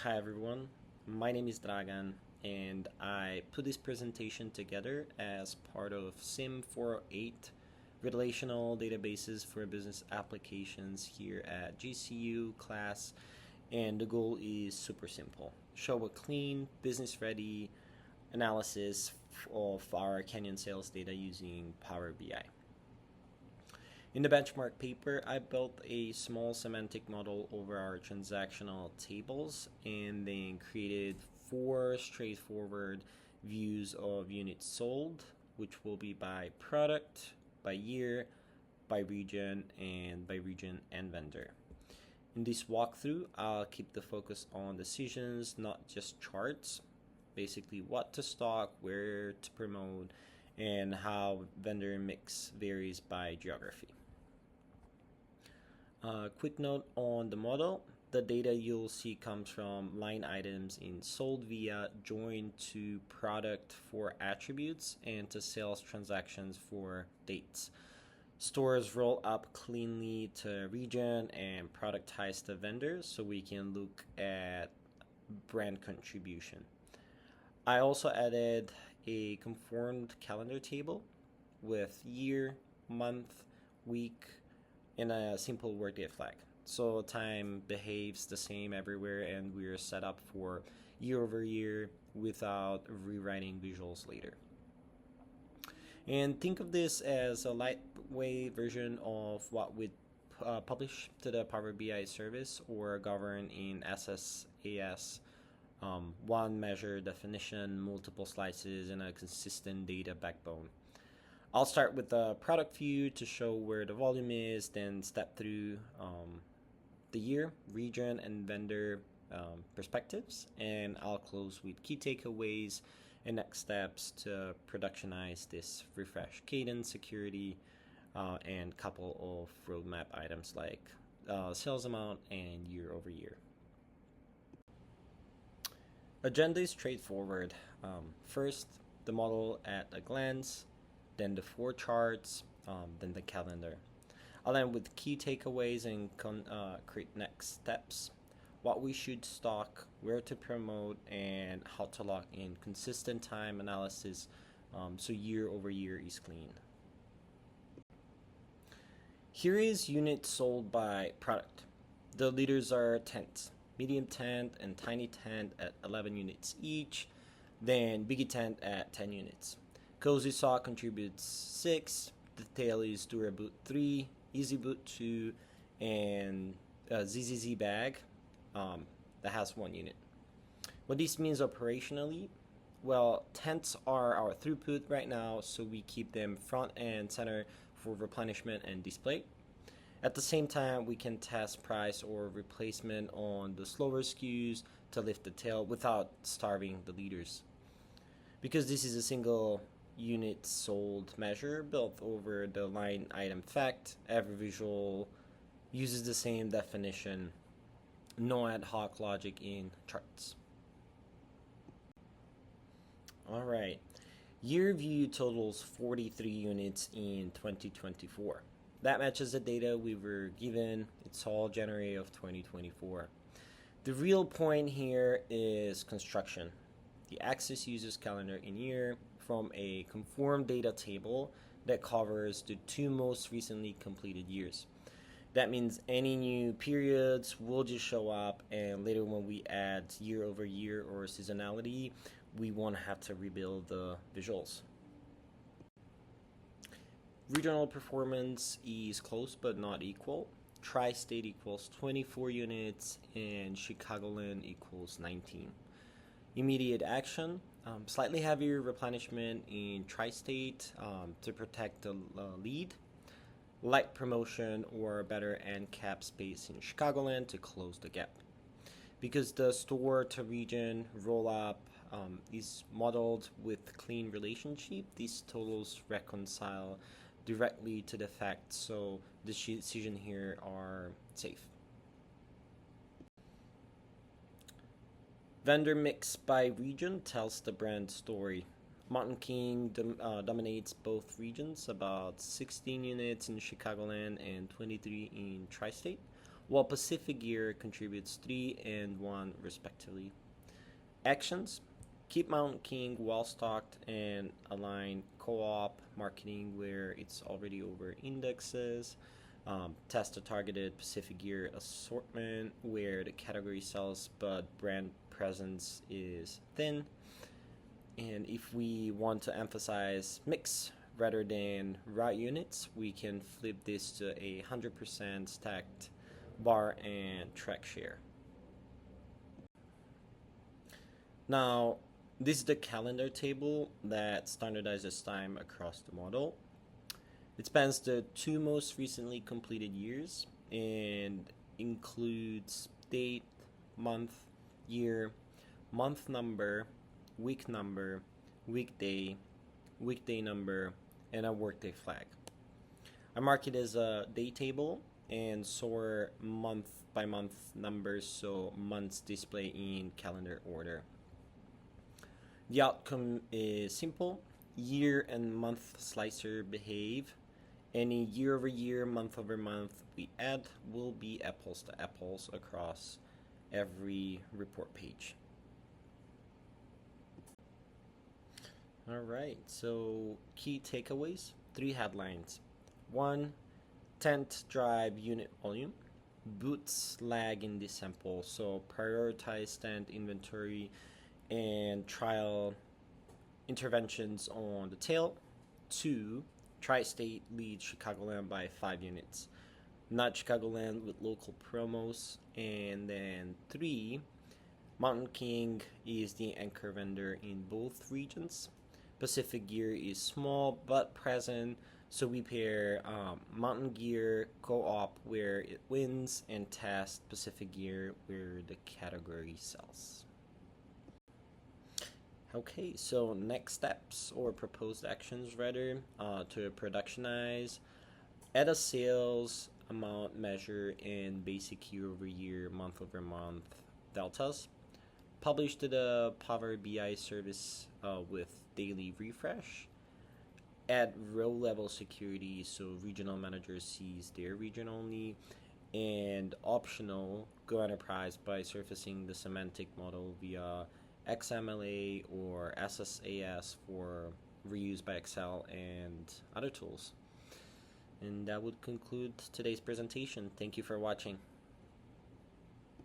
Hi everyone, my name is Dragan and I put this presentation together as part of SYM-408 Relational Databases for Business Applications here at GCU class, and the goal is super simple. Show a clean, business-ready analysis of our Canyon sales data using Power BI. In the benchmark paper, I built a small semantic model over our transactional tables and then created 4 straightforward views of units sold, which will be by product, by year, by region and vendor. In this walkthrough, I'll keep the focus on decisions, not just charts. Basically, what to stock, where to promote, and how vendor mix varies by geography. Quick note on the model: the data you'll see comes from line items in sold via joined to product for attributes and to sales transactions for dates. Stores roll up cleanly to region and product ties to vendors so we can look at brand contribution. I also added a conformed calendar table with year, month, week, and a simple workday flag. So time behaves the same everywhere and we're set up for year over year without rewriting visuals later. And think of this as a lightweight version of what we'd publish to the Power BI service or govern in SSAS. One measure definition, multiple slices, and a consistent data backbone. I'll start with the product view to show where the volume is, then step through the year, region, and vendor perspectives, and I'll close with key takeaways and next steps to productionize this refresh cadence, security, and couple of roadmap items like sales amount and year over year. Agenda is straightforward. First, the model at a glance, then the 4 charts, then the calendar. I'll end with key takeaways and create next steps, what we should stock, where to promote, and how to lock in consistent time analysis so year over year is clean. Here is units sold by product. The leaders are tents, medium tent and tiny tent at 11 units each, then biggie tent at 10 units. Cozy Sock contributes 6, the tail is Duraboot 3, Easy Boot 2, and ZZZ Bag that has 1 unit. What this means operationally, well, tents are our throughput right now, so we keep them front and center for replenishment and display. At the same time, we can test price or replacement on the slower SKUs to lift the tail without starving the leaders. Because this is a single unit sold measure built over the line item fact, every visual uses the same definition, no ad hoc logic in charts. Alright, year view totals 43 units in 2024. That matches the data we were given. It's all January of 2024. The real point here is construction. The axis uses calendar in year from a conformed data table that covers the 2 most recently completed years. That means any new periods will just show up, and later when we add year over year or seasonality, we won't have to rebuild the visuals. Regional performance is close but not equal. Tri-State equals 24 units and Chicagoland equals 19. Immediate action, slightly heavier replenishment in Tri-State to protect the lead. Light promotion or better end cap space in Chicagoland to close the gap. Because the store to region roll up is modeled with clean relationship, these totals reconcile directly to the facts, so the decision here are safe. Vendor mix by region tells the brand story. Mountain King dominates both regions, about 16 units in Chicagoland and 23 in Tri-State, while Pacific Gear contributes 3 and 1 respectively. Actions: keep Mountain King well stocked and align co-op marketing where it's already over indexes. Test a targeted Pacific Gear assortment where the category sells but brand presence is thin. And if we want to emphasize mix rather than raw units, we can flip this to a 100% stacked bar and track share. Now, this is the calendar table that standardizes time across the model. It spans the 2 most recently completed years and includes date, month, year, month number, week number, weekday, weekday number, and a workday flag. I mark it as a day table and sort month by month numbers so months display in calendar order. The outcome is simple. Year and month slicer behave. Any year over year, month over month we add will be apples to apples across every report page. Alright, so key takeaways, 3 headlines. 1, tent drive unit volume. Boots lag in this sample, so prioritize tent inventory and trial interventions on the tail. 2, Tri-State leads Chicagoland by 5 units. Not Chicagoland with local promos. And then 3, Mountain King is the anchor vendor in both regions. Pacific Gear is small but present, so we pair Mountain Gear co-op where it wins and test Pacific Gear where the category sells. Okay, so next steps or proposed actions rather to productionize, add a sales amount measure in basic year over year, month over month deltas, publish to the Power BI service with daily refresh, add row level security so regional manager sees their region only, and optional, go enterprise by surfacing the semantic model via XMLA or SSAS for reuse by Excel and other tools. And that would conclude today's presentation. Thank you for watching.